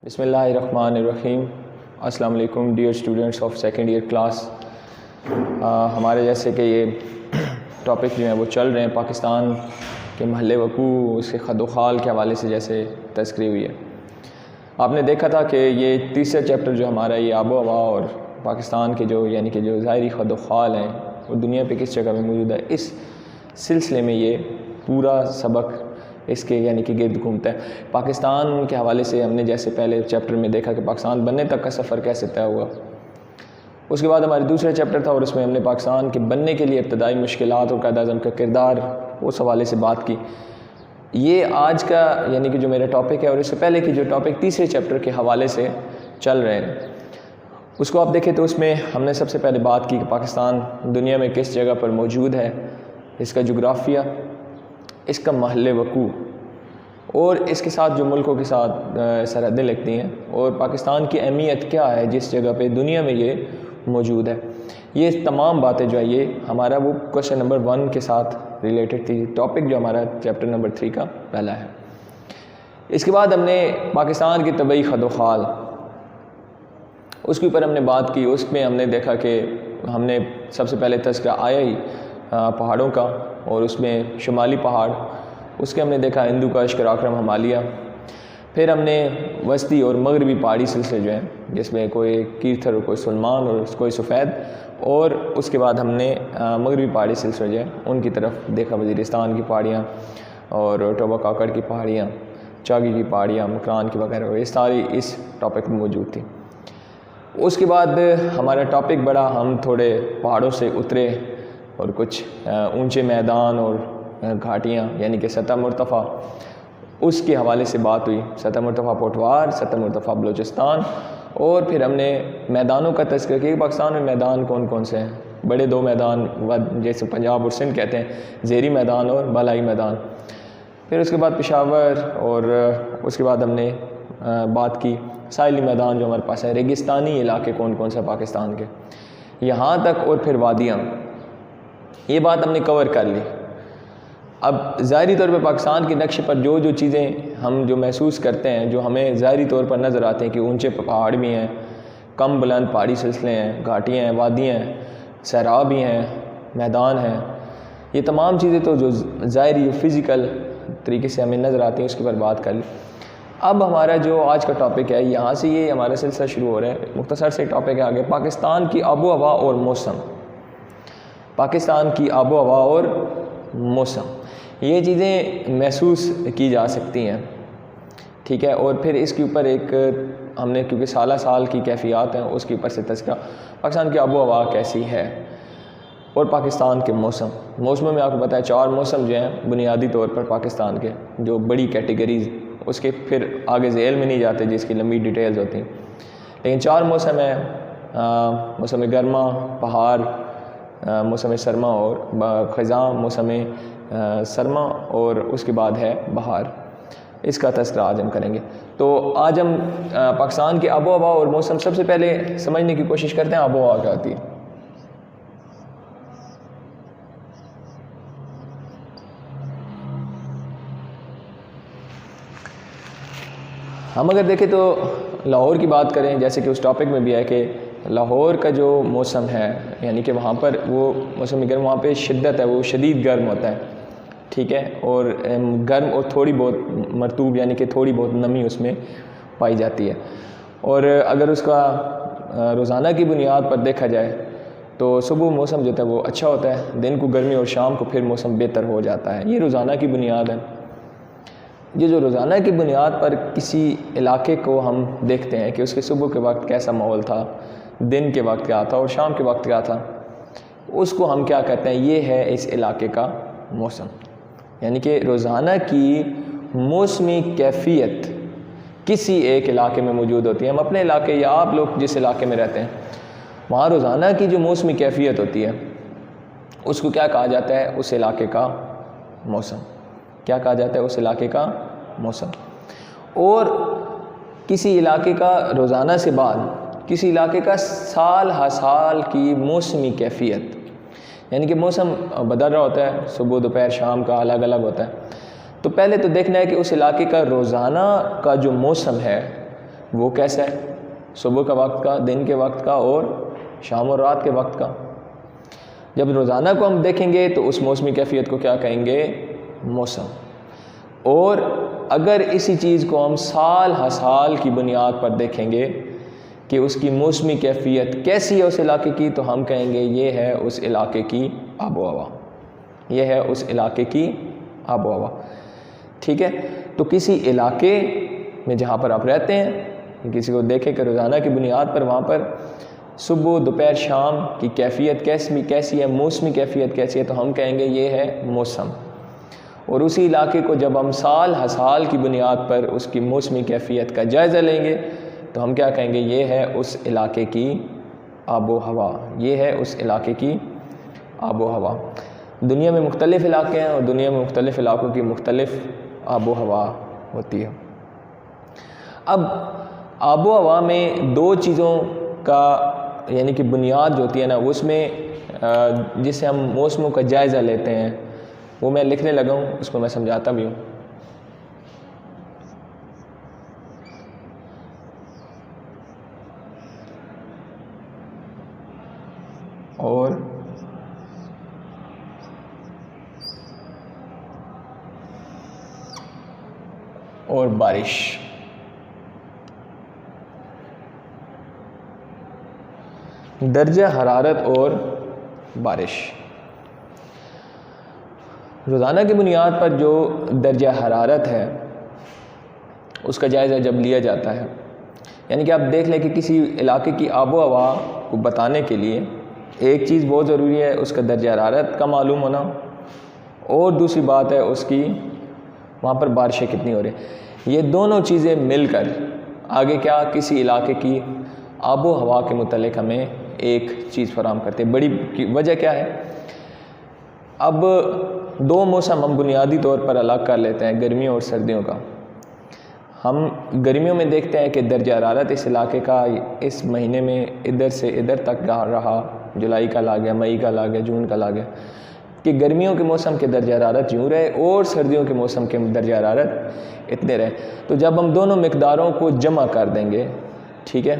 बिस्मिल्लाहिर्रहमानिर्रहीम। अस्सलाम वालेकुम dear students of second year class. हमारे जैसे कि ये टॉपिक जो हैं वो चल रहे हैं पाकिस्तान के महल वकू, उसके खदोखाल के हवाले से जैसे तस्करी हुई है। आपने देखा था कि ये तीसरा चैप्टर जो हमारा ये आबो हवा और पाकिस्तान के जो यानी कि जो ज़ाहरी खदोखाल हैं वो दुनिया पे किस जगह में मौजूद है, इस सिलसिले में ये पूरा सबक इसके यानी कि गिर्द घूमता है। पाकिस्तान के हवाले से हमने जैसे पहले चैप्टर में देखा कि पाकिस्तान बनने तक का सफ़र कैसे तय हुआ। उसके बाद हमारा दूसरा चैप्टर था और उसमें हमने पाकिस्तान के बनने के लिए इब्तदाई मुश्किलात और कायद-ए-आज़म का किरदार, उस हवाले से बात की। ये आज का यानी कि जो मेरा टॉपिक है और इससे पहले की जो टॉपिक तीसरे चैप्टर के हवाले से चल रहे हैं उसको आप देखें तो उसमें हमने सबसे पहले बात की कि पाकिस्तान दुनिया में किस जगह पर मौजूद है, इसका जोग्राफिया, इसका महल वकू और इसके साथ जो मुल्कों के साथ सरहदें लगती हैं और पाकिस्तान की अहमियत क्या है जिस जगह पे दुनिया में ये मौजूद है। ये तमाम बातें जो है ये हमारा वो क्वेश्चन नंबर 1 के साथ रिलेटेड थी, टॉपिक जो हमारा चैप्टर नंबर 3 का पहला है। इसके बाद हमने पाकिस्तान की तबई खदोखाल उसके ऊपर हमने बात की। उसमें हमने देखा कि हमने सबसे पहले तज़किरा आया ही पहाड़ों का और उसमें शुमाली पहाड़, उसके हमने देखा हिंदू का कराक्रम हिमालय। फिर हमने वस्ती और मगरबी पहाड़ी सिलसिले जो हैं जिसमें कोई कीर्थर और कोई सलमान और कोई सफ़ेद, और उसके बाद हमने मगरबी पहाड़ी सिलसिले जो हैं उनकी तरफ देखा, वज़ीरिस्तान की पहाड़ियाँ और टोबा काकड़ की पहाड़ियाँ, चागी की पहाड़ियाँ, मकरान की वगैरह, ये सारी इस टॉपिक में मौजूद थी। उसके बाद हमारा टॉपिक बढ़ा, हम थोड़े पहाड़ों से उतरे और कुछ ऊंचे मैदान और घाटियाँ यानी कि सतह मुर्तफ़ा, उसके हवाले से बात हुई। सतह मुर्तफ़ा पोटवार, सतह मुर्तफ़ा बलूचिस्तान, और फिर हमने मैदानों का तज़किरा किया। पाकिस्तान में मैदान कौन कौन से हैं? बड़े 2 मैदान जैसे पंजाब और सिंध कहते हैं, ज़ेरी मैदान और बालाई मैदान। फिर उसके बाद पेशावर, और उसके बाद हमने बात की साहिली मैदान जो हमारे पास है, रेगिस्तानी इलाके कौन कौन से पाकिस्तान के, यहाँ तक, और फिर वादियाँ, ये बात हमने कवर कर ली। अब ज़ाहिरी तौर पे पाकिस्तान के नक्शे पर जो जो चीज़ें हम जो महसूस करते हैं, जो हमें ज़ाहिरी तौर पर नज़र आते हैं कि ऊंचे पहाड़ भी हैं, कम बुलंद पहाड़ी सिलसिले हैं, घाटियाँ हैं, वादियाँ हैं, सहरा भी हैं, मैदान हैं, ये तमाम चीज़ें तो जो ज़ाहिरी फ़िज़िकल तरीके से हमें नज़र आती हैं उसके पर बात कर ली। अब हमारा जो आज का टॉपिक है, यहाँ से ये हमारा सिलसिला शुरू हो रहा है। मुख्तसर से टॉपिक है आगे, पाकिस्तान की आबो हवा और मौसम। पाकिस्तान की आबो हवा और मौसम, ये चीज़ें महसूस की जा सकती हैं, ठीक है। और फिर इसके ऊपर एक हमने, क्योंकि साल की कैफियत हैं, उसके ऊपर से तज़किरा पाकिस्तान की आबो हवा कैसी है और पाकिस्तान के मौसम में आपको पता है 4 मौसम जो हैं बुनियादी तौर पर पाकिस्तान के, जो बड़ी कैटेगरीज, उसके फिर आगे झेल में नहीं जाते जिसकी लंबी डिटेल्स होती हैं, लेकिन 4 मौसम हैं। मौसम गर्मा, पहाड़, मौसम सरमा और ख़ज़ां, मौसम सरमा, और उसके बाद है बहार। इसका तज़किरा आज हम करेंगे। तो आज हम पाकिस्तान की आबो हवा और मौसम सबसे पहले समझने की कोशिश करते हैं आबो हवा क्या होती है। हम अगर देखें तो लाहौर की बात करें, जैसे कि उस टॉपिक में भी है कि लाहौर का जो मौसम है यानी कि वहाँ पर वो मौसम गर्म, वहाँ पे शिद्दत है, वो शदीद गर्म होता है, ठीक है, और गर्म और थोड़ी बहुत मरतूब यानी कि थोड़ी बहुत नमी उसमें पाई जाती है। और अगर उसका रोज़ाना की बुनियाद पर देखा जाए तो सुबह मौसम जो है वो अच्छा होता है, दिन को गर्मी और शाम को फिर मौसम बेहतर हो जाता है। ये रोज़ाना की बुनियाद है। ये जो रोज़ाना की बुनियाद पर किसी इलाके को हम देखते हैं कि उसके सुबह के वक्त कैसा माहौल था, दिन के वक्त क्या था और शाम के वक्त क्या था, उसको हम क्या कहते हैं, ये है इस इलाके का मौसम। यानी कि रोज़ाना की मौसमी कैफियत किसी एक इलाके में मौजूद होती है। हम अपने इलाके या आप लोग जिस इलाके में रहते हैं वहाँ रोज़ाना की जो मौसमी कैफियत होती है उसको क्या कहा जाता है, उस इलाके का मौसम। क्या कहा जाता है, उस इलाके का मौसम। और किसी इलाके का रोज़ाना से बाद किसी इलाके का साल हर साल की मौसमी कैफियत, यानी कि मौसम बदल रहा होता है, सुबह दोपहर शाम का अलग अलग होता है। तो पहले तो देखना है कि उस इलाके का रोज़ाना का जो मौसम है वो कैसा है, सुबह का वक्त का, दिन के वक्त का और शाम और रात के वक्त का। जब रोज़ाना को हम देखेंगे तो उस मौसमी कैफियत को क्या कहेंगे, मौसम। और अगर इसी चीज़ को हम साल हर साल की बुनियाद पर देखेंगे कि उसकी मौसमी कैफियत कैसी है उस इलाके की, तो हम कहेंगे ये है उस इलाके की आबो हवा, ये है उस इलाके की आबो हवा। ठीक है, तो किसी इलाके में जहाँ पर आप रहते हैं, किसी को देखें कि रोज़ाना की बुनियाद पर वहाँ पर सुबह दोपहर शाम की कैफियत कैसी है, मौसमी कैफियत कैसी है, तो हम कहेंगे ये है मौसम। और उसी इलाके को जब हम साल हर साल की बुनियाद पर उसकी मौसमी कैफियत का जायज़ा लेंगे तो हम क्या कहेंगे, ये है उस इलाके की आबो हवा, ये है उस इलाके की आबो हवा। दुनिया में मुख्तलिफ़ इलाके हैं और दुनिया में मुख्तलिफ़ इलाकों की मुख्तलिफ़ आबो हवा होती है। अब आबो हवा में दो चीज़ों का यानी कि बुनियाद जो होती है ना, उसमें जिससे हम मौसमों का जायज़ा लेते हैं वो मैं लिखने लगा हूँ, उसको मैं समझाता भी हूँ। और बारिश। दर्जा हरारत और बारिश। रोज़ाना की बुनियाद पर जो दर्जा हरारत है उसका जायज़ा जब लिया जाता है, यानी कि आप देख लें कि किसी इलाके की आबो हवा को बताने के लिए एक चीज़ बहुत ज़रूरी है, उसका दर्जा हरारत का मालूम होना, और दूसरी बात है उसकी वहाँ पर बारिशें कितनी हो रही हैं। ये दोनों चीज़ें मिलकर आगे क्या किसी इलाके की आबो हवा के मुतल्लिक़ हमें एक चीज़ फराहम करते हैं। बड़ी वजह क्या है, अब दो मौसम हम बुनियादी तौर पर अलग कर लेते हैं, गर्मियों और सर्दियों का। हम गर्मियों में देखते हैं कि दर्जा हरारत इस इलाके का इस महीने में इधर से इधर तक रहा, जुलाई का ला गया, मई का ला गया, जून का ला गया, कि गर्मियों के मौसम के दर्जा हरारत यूँ रहे और सर्दियों के मौसम के दर्जा हरारत इतने रहे। तो जब हम दोनों मिकदारों को जमा कर देंगे, ठीक है,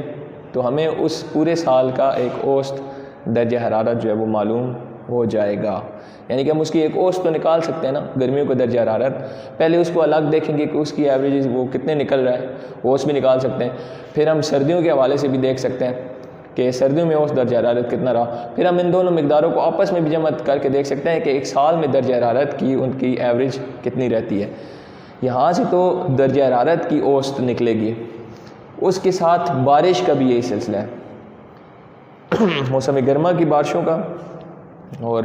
तो हमें उस पूरे साल का एक औसत दर्जा हरारत जो है वो मालूम हो जाएगा। यानी कि हम उसकी एक औसत तो निकाल सकते हैं ना, गर्मियों का दर्जा हरारत, पहले उसको अलग देखेंगे कि उसकी एवरेज वो कितने निकल रहा है, औसत भी निकाल सकते हैं। फिर हम सर्दियों के हवाले से भी देख सकते हैं कि सर्दियों में औसत दर्जा हरारत कितना रहा। फिर हम इन दोनों मिकदारों को आपस में भी जमा करके देख सकते हैं कि एक साल में दर्जा हरारत की उनकी एवरेज कितनी रहती है। यहाँ से तो दर्जा हरारत की औसत निकलेगी, उसके साथ बारिश का भी यही सिलसिला है। मौसम गर्मा की बारिशों का और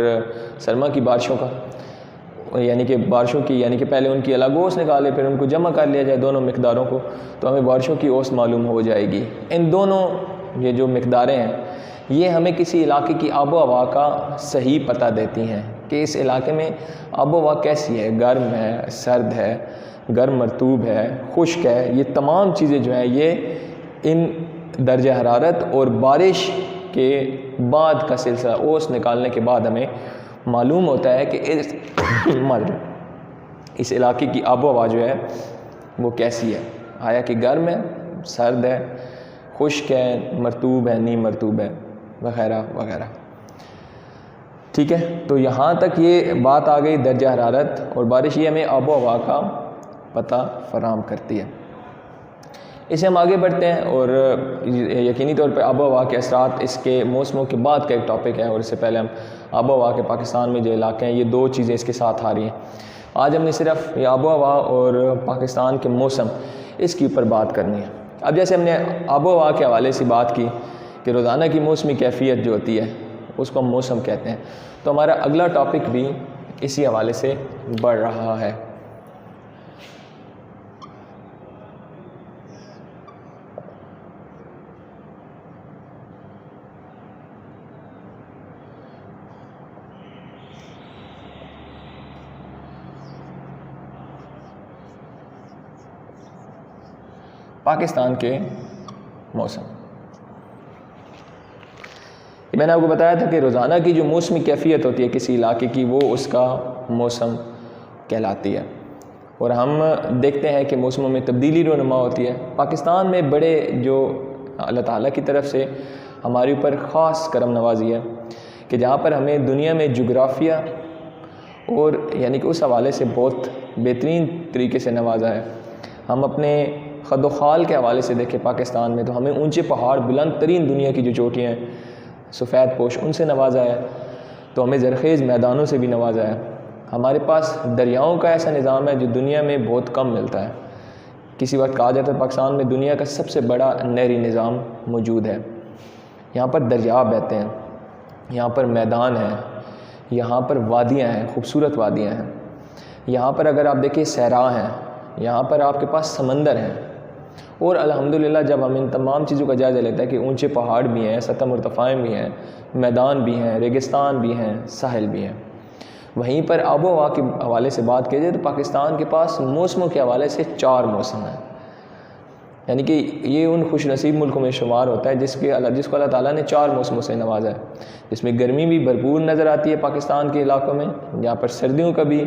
सरमा की बारिशों का, यानी कि बारिशों की, यानी कि पहले उनकी अलग औसत निकाले फिर उनको जमा कर लिया जाए दोनों मिकदारों को, तो हमें बारिशों की औसत मालूम हो जाएगी। इन दोनों ये जो मिकदारें हैं ये हमें किसी इलाके की आबो हवा का सही पता देती हैं कि इस इलाके में आबो हवा कैसी है, गर्म है, सर्द है, गर्म मरतूब है, खुश्क है। ये तमाम चीज़ें जो हैं ये इन दर्जा हरारत और बारिश के बाद का सिलसिला औसत निकालने के बाद हमें मालूम होता है कि इस इलाके की आबो हवा जो है वो कैसी है, आया कि गर्म है, सर्द है, खुश्क है, मरतूब है, नी मरतूब है, वगैरह वगैरह। ठीक है, तो यहाँ तक ये बात आ गई दर्जा हरारत और बारिश, ये हमें आबो हवा का पता फराहम करती है। इसे हम आगे बढ़ते हैं और यकीनी तौर पे आबो हवा के असरात इसके मौसमों के बाद का एक टॉपिक है, और इससे पहले हम आबो हवा के पाकिस्तान में जो इलाके हैं ये दो चीज़ें इसके साथ आ रही हैं। आज हमने सिर्फ ये आबो हवा और पाकिस्तान के मौसम इसके ऊपर बात करनी है। अब जैसे हमने आबो हवा के हवाले से बात की कि रोज़ाना की मौसमी कैफियत जो होती है उसको हम मौसम कहते हैं, तो हमारा अगला टॉपिक भी इसी हवाले से बढ़ रहा है। पाकिस्तान के मौसम, मैंने आपको बताया था कि रोज़ाना की जो मौसमी कैफियत होती है किसी इलाके की वो उसका मौसम कहलाती है। और हम देखते हैं कि मौसमों में तब्दीली रोनुमा होती है। पाकिस्तान में बड़े जो अल्लाह ताला की तरफ से हमारे ऊपर ख़ास करम नवाजी है कि जहाँ पर हमें दुनिया में जोग्राफिया और यानी कि उस हवाले से बहुत बेहतरीन तरीके से नवाजा है। हम अपने खद खाल के हवाले से देखें पाकिस्तान में तो हमें ऊंचे पहाड़, बुलंद तरीन दुनिया की जो चोटियाँ हैं सफ़ेद पोश, उनसे नवाजा है। तो हमें ज़रख़ेज़ मैदानों से भी नवाजा है। हमारे पास दरियाओं का ऐसा निज़ाम है जो दुनिया में बहुत कम मिलता है। किसी वक्त कहा जाता है पाकिस्तान में दुनिया का सबसे बड़ा नहरी निज़ाम मौजूद है। यहाँ पर दरिया बहते हैं, यहाँ पर मैदान हैं, यहाँ पर वादियाँ हैं, खूबसूरत वादियाँ हैं। यहाँ पर अगर आप देखिए सहरा हैं, यहाँ पर आपके पास समंदर हैं। और अल्हम्दुलिल्लाह जब हम इन तमाम चीज़ों का जायज़ा लेते हैं कि ऊंचे पहाड़ भी हैं, सतह मुर्तफ़ा भी हैं, मैदान भी हैं, रेगिस्तान भी हैं, साहिल भी हैं। वहीं पर आबो हवा के हवाले से बात की जाए तो पाकिस्तान के पास मौसमों के हवाले से 4 मौसम हैं। यानी कि ये उन खुशनसीब मुल्कों में शुमार होता है जिसको अल्लाह ताला ने 4 मौसमों से नवाजा है, जिसमें गर्मी भी भरपूर नज़र आती है पाकिस्तान के इलाकों में, जहाँ पर सर्दियों का भी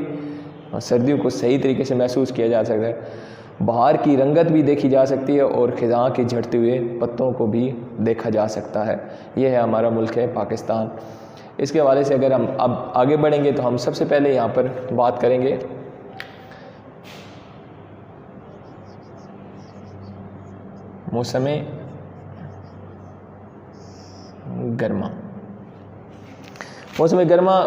सर्दियों को सही तरीके से महसूस किया जा सकता है। बाहर की रंगत भी देखी जा सकती है और ख़िज़ा के झड़ते हुए पत्तों को भी देखा जा सकता है। यह है हमारा मुल्क है पाकिस्तान। इसके हवाले से अगर हम अब आगे बढ़ेंगे तो हम सबसे पहले यहाँ पर बात करेंगे मौसम गर्मा। मौसम गर्मा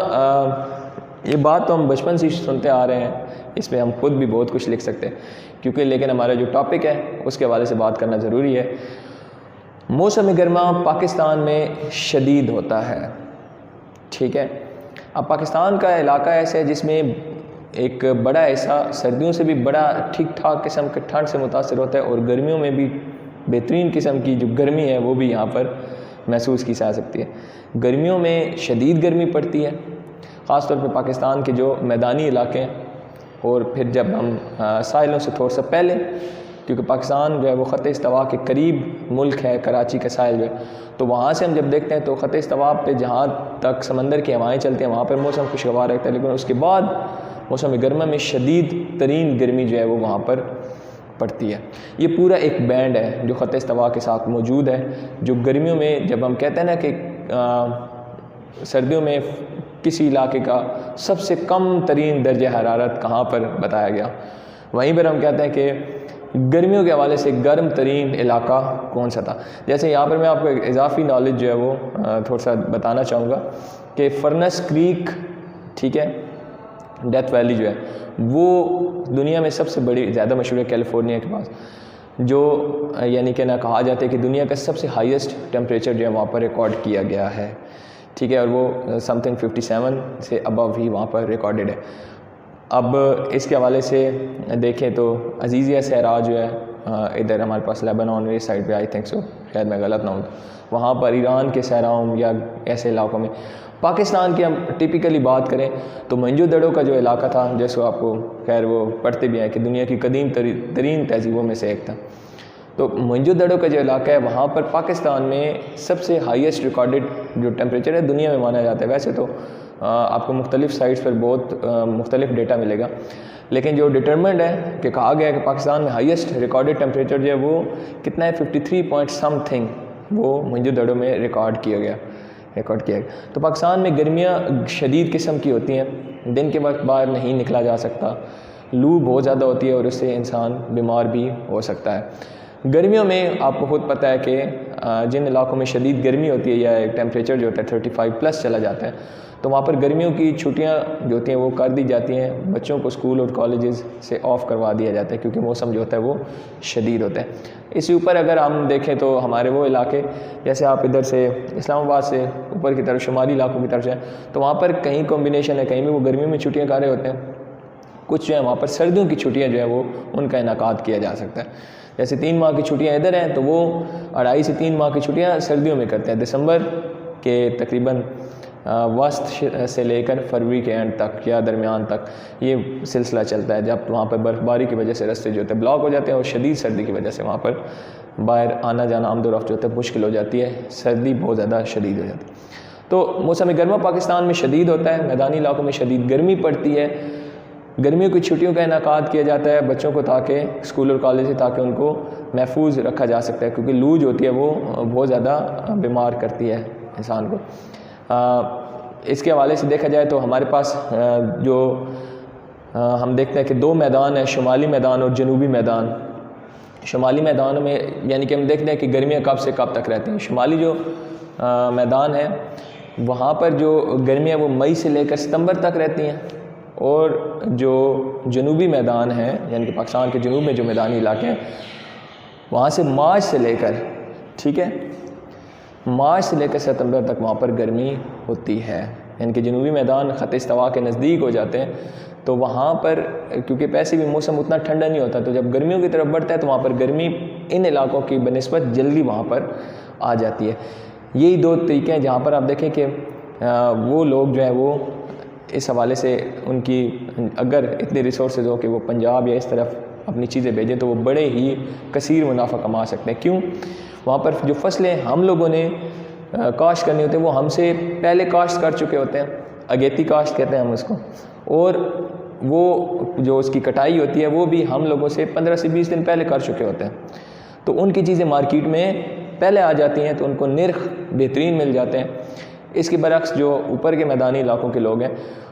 ये बात तो हम बचपन से सुनते आ रहे हैं, इसमें हम खुद भी बहुत कुछ लिख सकते हैं क्योंकि, लेकिन हमारा जो टॉपिक है उसके हवाले से बात करना ज़रूरी है। मौसम गर्मा पाकिस्तान में शदीद होता है, ठीक है। अब पाकिस्तान का इलाका ऐसा है जिसमें एक बड़ा ऐसा सर्दियों से भी बड़ा ठीक ठाक किस्म के ठंड से मुतासर होता है और गर्मियों में भी बेहतरीन किस्म की जो गर्मी है वो भी यहाँ पर महसूस की जा सकती है। गर्मियों में शदीद गर्मी पड़ती है, ख़ास तौर पे पाकिस्तान के जो मैदानी इलाके हैं, और फिर जब हम साहिलों से थोड़ा सा पहले, क्योंकि पाकिस्तान जो है वो ख़त इस्तवा के करीब मुल्क है, कराची का साहिल जो है, तो वहाँ से हम जब देखते हैं तो ख़त इस्तवा पे जहाँ तक समंदर की हवाएँ चलती हैं वहाँ पर मौसम खुशगवार रहता है, लेकिन उसके बाद मौसम गर्मा में शदीद तरीन गर्मी जो है वो वहाँ पर पड़ती है। ये पूरा एक बैंड है जो ख़त इस्तवा के साथ मौजूद है, जो गर्मियों में जब हम कहते हैं ना कि सर्दियों में किसी इलाके का सबसे कम तरीन दर्जे हरारत कहाँ पर बताया गया, वहीं पर हम कहते हैं कि गर्मियों के हवाले से गर्म तरीन इलाका कौन सा था। जैसे यहाँ पर मैं आपको एक इजाफी नॉलेज जो है वो थोड़ा सा बताना चाहूँगा कि फर्नस क्रीक, ठीक है, डेथ वैली जो है वो दुनिया में सबसे बड़ी ज़्यादा मशहूर है कैलिफोर्निया के पास, जो यानी कि ना कहा जाता है कि दुनिया का सबसे हाईएस्ट टेम्परेचर जो है वहाँ पर रिकॉर्ड किया गया है, ठीक है, और वो समथिंग 57 से अबव ही वहाँ पर रिकॉर्डेड है। अब इसके हवाले से देखें तो अजीज़िया सहरा जो है इधर हमारे पास लेबनान इस साइड पे, आई थिंक सो, शायद मैं गलत ना हूँ, वहाँ पर ईरान के सहराओं या ऐसे इलाकों में। पाकिस्तान की हम टिपिकली बात करें तो मोहनजोदड़ो का जो इलाका था, जैसे आपको खैर वो पढ़ते भी हैं कि दुनिया की कदीम तरीन तहजीबों में से एक था, तो मोहनजोदड़ो का जो इलाका है वहाँ पर पाकिस्तान में सबसे हाईएस्ट रिकॉर्डेड जो टेम्परेचर है दुनिया में माना जाता है। वैसे तो आपको मुख्तलिफ साइट्स पर बहुत मुख्तलिफ डेटा मिलेगा, लेकिन जो डिटरमेंट है कि कहा गया है कि पाकिस्तान में हाईएस्ट रिकॉर्डेड टेम्परेचर जो है वो कितना है 53 पॉइंट समथिंग, वो मोहनजोदड़ो में रिकॉर्ड किया गया। तो पाकिस्तान में गर्मियाँ शदीद किस्म की होती हैं, दिन के वक्त बाहर नहीं निकला जा सकता, लू बहुत ज़्यादा होती है और उससे इंसान बीमार भी हो सकता है। गर्मियों में आपको खुद पता है कि जिन इलाकों में शदीद गर्मी होती है या टेम्परेचर जो होता है 35 प्लस चला जाता है, तो वहाँ पर गर्मियों की छुट्टियाँ जो होती हैं वो कर दी जाती हैं, बच्चों को स्कूल और कॉलेजेस से ऑफ़ करवा दिया जाता है क्योंकि मौसम जो होता है वो शदीद होता है। इसी ऊपर अगर हम देखें तो हमारे वो इलाके, जैसे आप इधर से इस्लामाबाद से ऊपर की तरफ शुमाली इलाकों की तरफ जाएँ तो वहाँ पर कहीं कॉम्बिनेशन है, कहीं में वो गर्मियों में छुट्टियाँ कर रहे होते हैं, कुछ जो है वहाँ पर सर्दियों की छुट्टियाँ जो है वो उनका इनेकाद किया जा सकता है। जैसे 3 माह की छुट्टियाँ इधर हैं तो वो 2.5 से 3 माह की छुट्टियाँ सर्दियों में करते हैं, दिसंबर के तकरीबन वस्त से लेकर फरवरी के एंड तक या दरमियान तक ये सिलसिला चलता है, जब वहाँ पर बर्फ़बारी की वजह से रास्ते जो होते हैं ब्लॉक हो जाते हैं और शदीद सर्दी की वजह से वहाँ पर बाहर आना जाना आमदोरफ्त जो होता है मुश्किल हो जाती है, सर्दी बहुत ज़्यादा शदीद हो जाती है। तो मौसम गर्मा पाकिस्तान में शदीद होता है, मैदानी इलाकों में शदीद गर्मी पड़ती है, गर्मियों की छुट्टियों का इनेकाद किया जाता है बच्चों को, ताकि स्कूल और कॉलेज से, ताकि उनको महफूज रखा जा सकता है, क्योंकि लू जो होती है वो बहुत ज़्यादा बीमार करती है इंसान को। इसके हवाले से देखा जाए तो हमारे पास जो हम देखते हैं कि 2 मैदान हैं, शुमाली मैदान और जनूबी मैदान। शुमाली मैदान में यानी कि हम देखते हैं कि गर्मियाँ कब से कब तक रहती हैं। शुमाली जो मैदान है वहाँ पर जो गर्मियाँ वो मई से लेकर सितंबर तक रहती हैं, और जो जनूबी मैदान है यानी कि पाकिस्तान के जनूब में जो मैदानी इलाके हैं वहाँ से मार्च से लेकर, ठीक है, मार्च से लेकर सितंबर तक वहाँ पर गर्मी होती है। यानी कि जनूबी मैदान ख़त इस्तवा के नज़दीक हो जाते हैं, तो वहाँ पर क्योंकि पैसे भी मौसम उतना ठंडा नहीं होता, तो जब गर्मियों की तरफ बढ़ता है तो वहाँ पर गर्मी इन इलाकों की बनिस्बत जल्दी वहाँ पर आ जाती है। यही 2 तरीके हैं जहाँ पर आप देखें कि वो लोग जो है वो इस हवाले से उनकी अगर इतने रिसोर्सेज हो कि वो पंजाब या इस तरफ अपनी चीज़ें भेजें तो वो बड़े ही कसीर मुनाफा कमा सकते हैं। क्यों? वहाँ पर जो फसलें हम लोगों ने काश्त करनी होती है वो हमसे पहले काश्त कर चुके होते हैं, अगेती काश्त कहते हैं हम उसको, और वो जो उसकी कटाई होती है वो भी हम लोगों से 15 से 20 दिन पहले कर चुके होते हैं। तो उनकी चीज़ें मार्केट में पहले आ जाती हैं, तो उनको निर्ख बेहतरीन मिल जाते हैं। इसके बरक्स जो ऊपर के मैदानी इलाकों के लोग हैं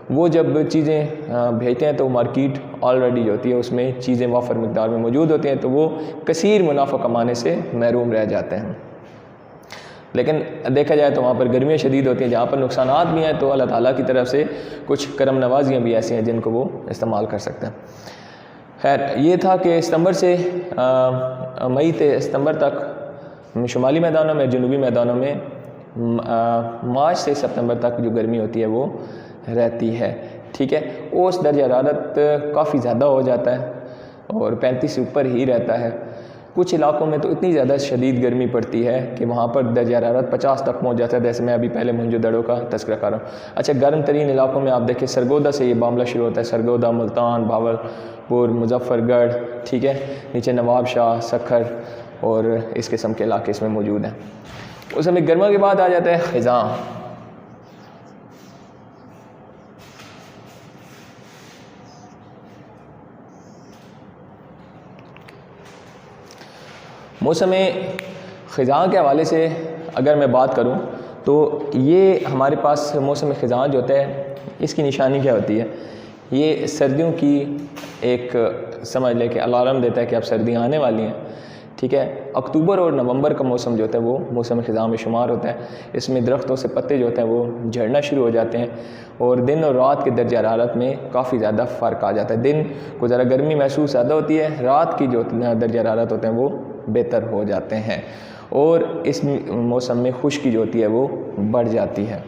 वो जब चीज़ें भेजते हैं तो मार्केट ऑलरेडी जो होती है उसमें चीज़ें वाफर मिकदार में मौजूद होती हैं, तो वो कसीर मुनाफा कमाने से महरूम रह जाते हैं। लेकिन देखा जाए तो वहाँ पर गर्मियाँ शदीद होती हैं, जहाँ पर नुकसानात भी हैं तो अल्लाह ताला की तरफ से कुछ करम नवाजियाँ भी ऐसी हैं जिनको वो इस्तेमाल कर सकते हैं। खैर, ये था कि सितंबर से मई से सितंबर तक शुमाली मैदानों में, जनूबी मैदानों में मार्च से सितंबर तक जो गर्मी होती है वो रहती है, ठीक है। औसत दर्जा हरारत काफ़ी ज़्यादा हो जाता है और 35 से ऊपर ही रहता है। कुछ इलाकों में तो इतनी ज़्यादा शदीद गर्मी पड़ती है कि वहाँ पर दर्जा हरारत 50 तक पहुँच जाता है, जैसे मैं अभी पहले मोहनजोदड़ो का तस्करा कर रहा हूँ। अच्छा, गर्म तरीन इलाकों में आप देखें सरगोदा से ये मामला शुरू होता है, सरगोदा, मुल्तान, भावलपुर, मुजफ्फरगढ़, ठीक है, नीचे नवाब शाह, सखर और इस किस्म के इलाके इसमें मौजूद हैं। उस समय गर्मा के बाद आ जाता है ख़िज़ां। मौसम ख़िज़ां के हवाले से अगर मैं बात करूं तो ये हमारे पास मौसम ख़िज़ां जो होता है इसकी निशानी क्या होती है? ये सर्दियों की एक समझ लें कि अलार्म देता है कि अब सर्दियाँ आने वाली हैं, ठीक है। अक्टूबर और नवंबर का मौसम जो होता है वो मौसम ख़िज़ां में शुमार होता है। इसमें दरख्तों से पत्ते जो होते हैं वो झड़ना शुरू हो जाते हैं और दिन और रात के दर्जा हरारत में काफ़ी ज़्यादा फ़र्क आ जाता है। दिन को ज़रा गर्मी महसूस ज़्यादा होती है, रात की जो दर्जा हरारत होते हैं वो बेहतर हो जाते हैं और इस मौसम में खुश्की जो होती है वो बढ़ जाती है।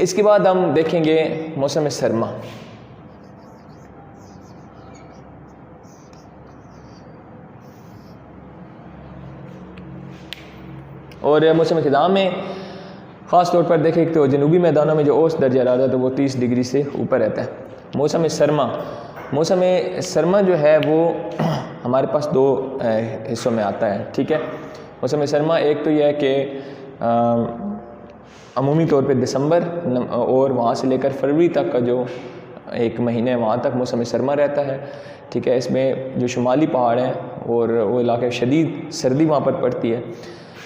इसके बाद हम देखेंगे मौसम सरमा। और मौसम ख़िज़ां में ख़ास तौर पर देखें तो जनूबी मैदानों में जो औसत दर्जा हरारत है वो 30 डिग्री से ऊपर रहता है। मौसम सरमा जो है वो हमारे पास 2 हिस्सों में आता है, ठीक है। मौसम सरमा एक तो यह है कि अमूमी तौर पे दिसंबर और वहाँ से लेकर फरवरी तक का जो एक महीने वहाँ तक मौसम सरमा रहता है, ठीक है। इसमें जो शुमाली पहाड़ हैं और वो इलाके शदीद सर्दी वहाँ पर पड़ती है।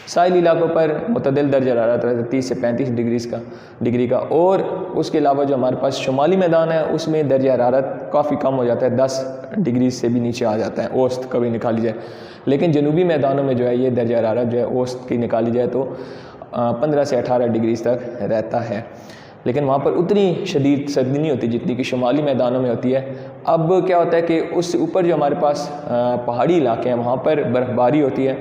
साहिल इलाकों पर मुतदिल दर्जा हरारत रहता है 30 से 35 डिग्री का और उसके अलावा जो हमारे पास शुमाली मैदान है उसमें दर्जा हरारत काफ़ी कम हो जाता है, 10 डिग्री से भी नीचे आ जाता है औसत कभी निकाली जाए। लेकिन जनूबी मैदानों में जो है ये दर्जा हरारत जो है औसत की निकाली जाए तो 15 से 18 डिग्री तक रहता है। लेकिन वहाँ पर उतनी शदीद सर्दी नहीं होती जितनी कि शुमाली मैदानों में होती है। अब क्या होता है कि उससे ऊपर जो हमारे पास पहाड़ी इलाके हैं वहाँ पर बर्फ़बारी होती है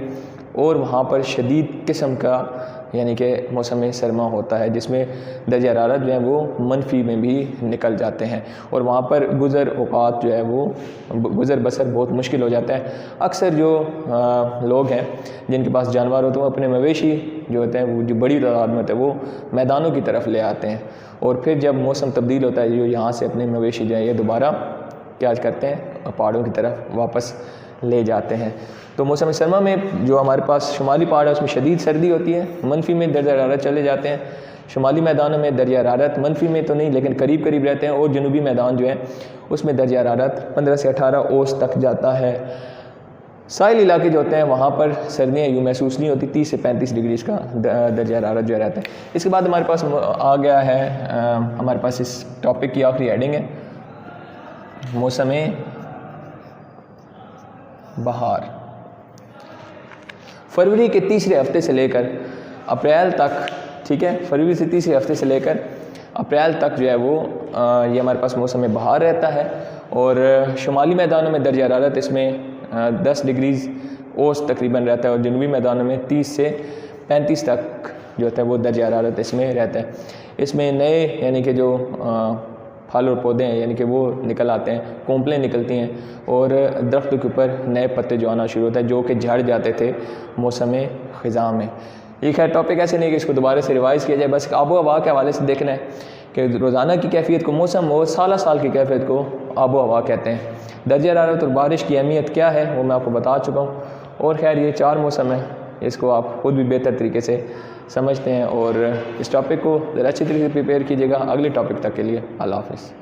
और वहाँ पर शदीद किस्म का यानी कि मौसम सरमा होता है जिसमें दर्जा हरारत जो है वो मनफी में भी निकल जाते हैं और वहाँ पर गुज़र औक़ात जो है वो गुज़र बसर बहुत मुश्किल हो जाता है। अक्सर जो लोग हैं जिनके पास जानवर होते हैं वो अपने मवेशी जो होते हैं वो जो बड़ी तादाद में होते हैं वो मैदानों की तरफ ले आते हैं और फिर जब मौसम तब्दील होता है जो यहाँ से अपने मवेशी जो है ये दोबारा क्या करते हैं पहाड़ों की तरफ वापस ले जाते हैं। तो मौसम सरमा में जो हमारे पास शुमाली पहाड़ है उसमें शदीद सर्दी होती है, मनफी में दर्जा हरारत चले जाते हैं। शुमाली मैदानों में दर्जा हरारत मनफी में तो नहीं लेकिन करीब करीब रहते हैं, और जनूबी मैदान जो है उसमें दर्जा हरारत 15 से 18 ओस तक जाता है। साहिल इलाके जो होते हैं वहाँ पर सर्दियाँ यूँ महसूस नहीं होती, 30 से 35 डिग्री का दर्जा हरारत जो रहता है। इसके बाद हमारे पास आ गया है हमारे पास इस टॉपिक की आखिरी हेडिंग है मौसम बहार। फरवरी के तीसरे हफ्ते से लेकर अप्रैल तक, ठीक है, फरवरी से तीसरे हफ्ते से लेकर अप्रैल तक जो है वो ये हमारे पास मौसम बहार रहता है। और शुमाली मैदानों में दर्जा हरारत इसमें 10 डिग्री ओस तकरीबन रहता है, और जनूबी मैदानों में 30 से 35 तक जो होता है वो दर्जा हरारत इसमें रहता है। इसमें नए यानी कि जो फल और पौधे हैं यानी कि वो निकल आते हैं, कोंपलें निकलती हैं, और दरख्तों के ऊपर नए पत्ते जो आना शुरू होता है जो कि झड़ जाते थे मौसम ख़िज़ा में। ये खैर टॉपिक ऐसे नहीं कि इसको दोबारा से रिवाइज़ किया जाए, बस आबो हवा के हवाले से देखना है कि रोज़ाना की कैफियत को मौसम और साल की कैफियत को आबो हवा कहते हैं। दर्जा हरारत और बारिश की अहमियत क्या है वो मैं आपको बता चुका हूँ। और खैर ये 4 मौसम है, इसको आप खुद भी बेहतर तरीके से समझते हैं, और इस टॉपिक को ज़रा अच्छी तरीके से प्रिपेयर कीजिएगा। अगले टॉपिक तक के लिए अल्लाह हाफ़िज़।